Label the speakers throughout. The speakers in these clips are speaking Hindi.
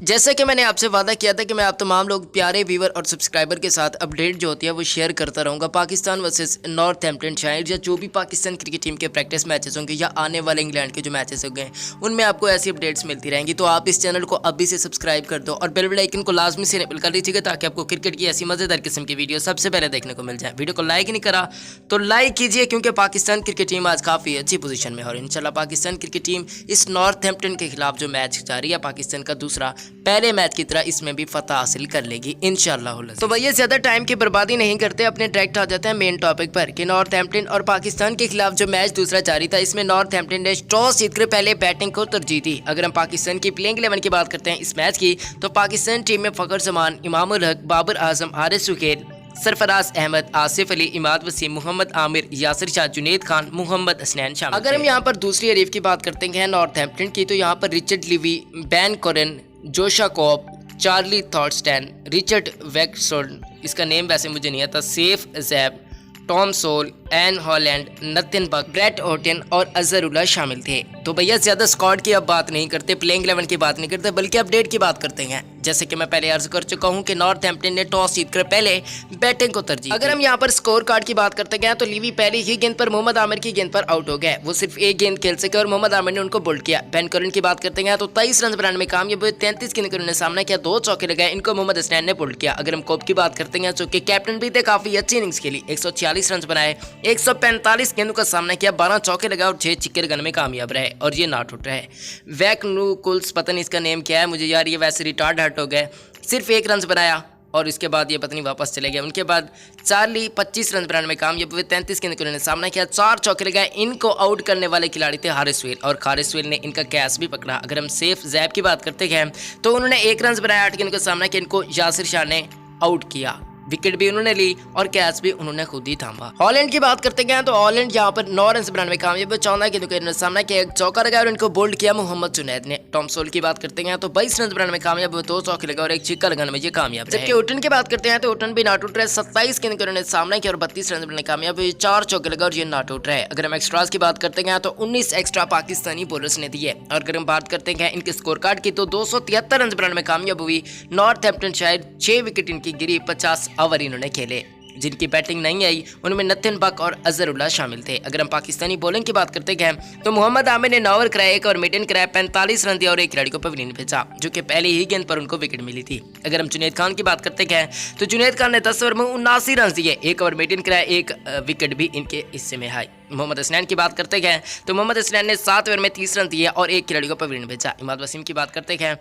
Speaker 1: जैसा कि मैंने आपसे वादा किया था कि मैं आप तमाम लोग प्यारे व्यूवर और सब्सक्राइबर के साथ अपडेट जो होती है वो शेयर करता रहूँगा। पाकिस्तान वर्सेस नॉर्थहैम्पटनशायर या जो भी पाकिस्तान क्रिकेट टीम के प्रैक्टिस मैचेस होंगे या आने वाले इंग्लैंड के जो मैचेस होंगे उनमें आपको ऐसी अपडेट्स मिलती रहेंगी। तो आप इस चैनल को अभी से सब्सक्राइब कर दो और बेल आइकन को लाजमी से इनेबल कर लीजिएगा ताकि आपको क्रिकेट की ऐसी मज़ेदार किस्म की वीडियो सबसे पहले देखने को मिल जाए। वीडियो को लाइक नहीं करा तो लाइक कीजिए क्योंकि पाकिस्तान क्रिकेट टीम आज काफ़ी अच्छी पोजीशन में है और इंशाल्लाह पाकिस्तान क्रिकेट टीम इस नॉर्थहैम्पटन के खिलाफ जो मैच जारी है पाकिस्तान का दूसरा पहले मैच की तरह इसमें भी फतह हासिल कर लेगी इंशाल्लाह। तो भैया ज्यादा टाइम की बर्बादी नहीं करते, अपने डायरेक्ट आ जाते हैं मेन टॉपिक पर कि नॉर्थहैम्पटन और पाकिस्तान के खिलाफ जो मैच दूसरा जारी था इसमें नॉर्थहैम्पटन ने टॉस जीतकर पहले बैटिंग को तरजीह दी। अगर हम पाकिस्तान की प्लेइंग 11 की बात करते हैं इस मैच की तो पाकिस्तान टीम में फखर जमान, इमाम उल हक, बाबर आजम, हारिस सुहेल, सरफराज अहमद, आसिफ अली, इमाद वसीम, मोहम्मद आमिर, यासिर शाह, जुनैद खान, मोहम्मद हसनैन शामिल। अगर हम यहाँ पर दूसरी हरीफ की बात करते हैं नॉर्थहैम्पटन की तो यहाँ पर रिचर्ड लिवी, बैन कोरन, जोशा कोप, चार्ली थॉर्स्टैन, रिचर्ड वेक्सोन, इसका नेम वैसे मुझे नहीं आता, सेफ जैब, टॉम सोल, एन हॉलैंड, नथिन बक, ब्रेट ओटन और अजहरुल्लाह शामिल थे। तो भैया ज़्यादा स्क्वाड की अब बात नहीं करते, प्लेइंग 11 की बात नहीं करते बल्कि अपडेट की बात करते हैं। जैसे कि मैं पहले अर्ज कर चुका हूं कि नॉर्थहैम्पटन ने टॉस जीतकर पहले बैटिंग को तरजीह। अगर हम यहां पर स्कोर कार्ड की बात करते गए तो लिवी पहली ही गेंद पर मोहम्मद आमिर की गेंद पर आउट हो गए। वो सिर्फ एक गेंद खेल सके और मोहम्मद आमिर ने उनको बोल्ड किया। बैन कोरन की बात करते गए तो 23 रन बनाने में कामयाब हुए, 33 गेंद उन्होंने सामना किया, 2 चौके लगाए, इनको मोहम्मद हसनैन ने बोल्ड किया। अगर हम कोप की बात करते हैं जो कि कैप्टन भी थे, काफी अच्छी इनिंग्स खेली, 146 रन बनाए, 145 गेंदों का सामना किया, 12 चौके लगाए और 6 छिक्के लगाने में कामयाब रहे और ये नॉट आउट रहे। वैकनुकुल्स, पता नहीं इसका नेम क्या है मुझे यार, ये वैसे रिटायर्ड हट हो गए, सिर्फ 1 रन बनाया और इसके बाद ये पत्नी वापस चले गए। उनके बाद चार्ली 25 रन बनाने में कामयाब हुए, 33 गेंद उन्होंने सामना किया, 4 चौके लगाए, इनको आउट करने वाले खिलाड़ी थे हारिस सुहेल और हारिस सुहेल ने इनका कैच भी पकड़ा। अगर हम सेफ जैब की बात करते हैं तो उन्होंने 1 रन बनाया, 8 गेंद का सामना किया, इनको यासिर शाह ने आउट किया, विकेट भी उन्होंने ली और कैच भी उन्होंने खुद ही थामा। हॉलैंड की बात करते हैं तो हॉलैंड यहाँ पर 9 रन बनाने में कामयाब है, 14 गेंदों का इन्होंने सामना किया, 1 चौका लगाया और इनको बोल्ड किया मोहम्मद जुनैद ने। टॉम सोल की बात करते हैं तो 22 रन बनाने में कामयाब हुए, 2 चौके लगाए और 1 छिक्का लगाने में ये कामयाब रहे। जबकि ओटन की बात करते हैं तो ओटन भी नॉट आउट रहे, 27 गेंद का इन्होंने सामना किया और 32 रन बनाने कामयाब हुए, 4 चौके लगाए और ये नॉट आउट रहे। अगर हम एक्स्ट्रास की बात करते हैं तो 19 एक्स्ट्रा पाकिस्तानी बॉलर्स ने दिए और अगर हम बात करते हैं इनके स्कोर कार्ड की तो 273 रन बनाने में कामयाब हुई। नॉर्थहैम्पटनशायर 6 विकेट इनकी गिरी, 50 ओवर इन्होंने खेले। जिनकी बैटिंग नहीं आई उनमें नथिन बक और अजहरुल्लाह शामिल थे। अगर हम पाकिस्तानी बॉलिंग की बात करते हैं तो मोहम्मद आमिर ने 9 ओवर कराए, 1 ओवर मेडन कराया, 45 रन दिया और 1 खिलाड़ी को पवेलियन भेजा जो कि पहले ही गेंद पर उनको विकेट मिली थी। अगर हम जुनैद खान की बात करते हैं तो जुनैद खान ने 10 ओवर में 79 रन दिए, 1 ओवर मेडन कराया, 1 विकेट भी इनके हिस्से में है। मोहम्मद हसनैन की बात करते हैं तो मोहम्मद हसनैन ने 7 ओवर में 30 रन दिए और 1 खिलाड़ी को पवेलियन भेजा। इमाद वसीम की बात करते हैं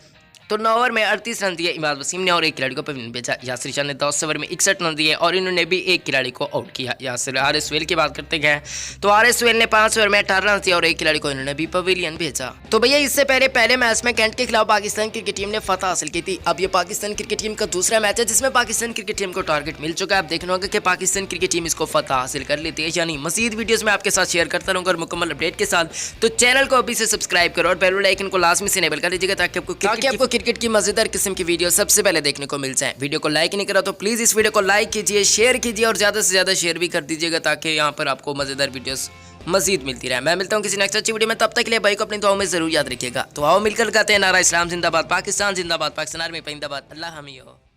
Speaker 1: तो 9 ओवर में 38 रन दिए इमाद वसीम ने और 1 खिलाड़ी को पवेलियन भेजा। यासिर शाह ने 10 ओवर में 61 रन दिए और इन्होंने भी 1 खिलाड़ी को आउट किया। हारिस सुहेल की बात करते हैं तो हारिस सुहेल ने 5 ओवर में 18 रन दिए और 1 खिलाड़ी को इन्होंने भी पवेलियन भेजा। तो भैया इससे पहले मैच में कैंट के खिलाफ पाकिस्तान क्रिकेट टीम ने फतह हासिल की थी। अब ये पाकिस्तान क्रिकेट टीम का दूसरा मैच है जिसमें पाकिस्तान क्रिकेट टीम को टारगेट मिल चुका है। अब देखना होगा कि पाकिस्तान क्रिकेट टीम इसको फतह हासिल कर लेती है यानी। मजीद वीडियोस में आपके साथ शेयर करता रहूंगा और मुकम्मल अपडेट के साथ। तो चैनल को अभी से सब्सक्राइब करो और बेल आइकन को लाजमी से इनेबल कर लीजिएगा ताकि आपको क्रिकेट की मजेदार किस्म की वीडियो सबसे पहले देखने को मिल जाए। वीडियो को लाइक नहीं करा तो प्लीज इस वीडियो को लाइक कीजिए, शेयर कीजिए और ज्यादा से ज्यादा शेयर भी कर दीजिएगा ताकि यहाँ पर आपको मजेदार वीडियोस मजीद मिलती रहे। मैं मिलता हूँ किसी नेक्स्ट अच्छी वीडियो में, तब तक के लिए भाई को अपनी दुआओं में जरूर याद रखिएगा। तो आओ मिलकर लगाते हैं नारा इस्लाम जिंदाबाद, पाकिस्तान जिंदाबाद, पाकिस्तान आर्मी जिंदाबाद, अल्लाह हामी हो।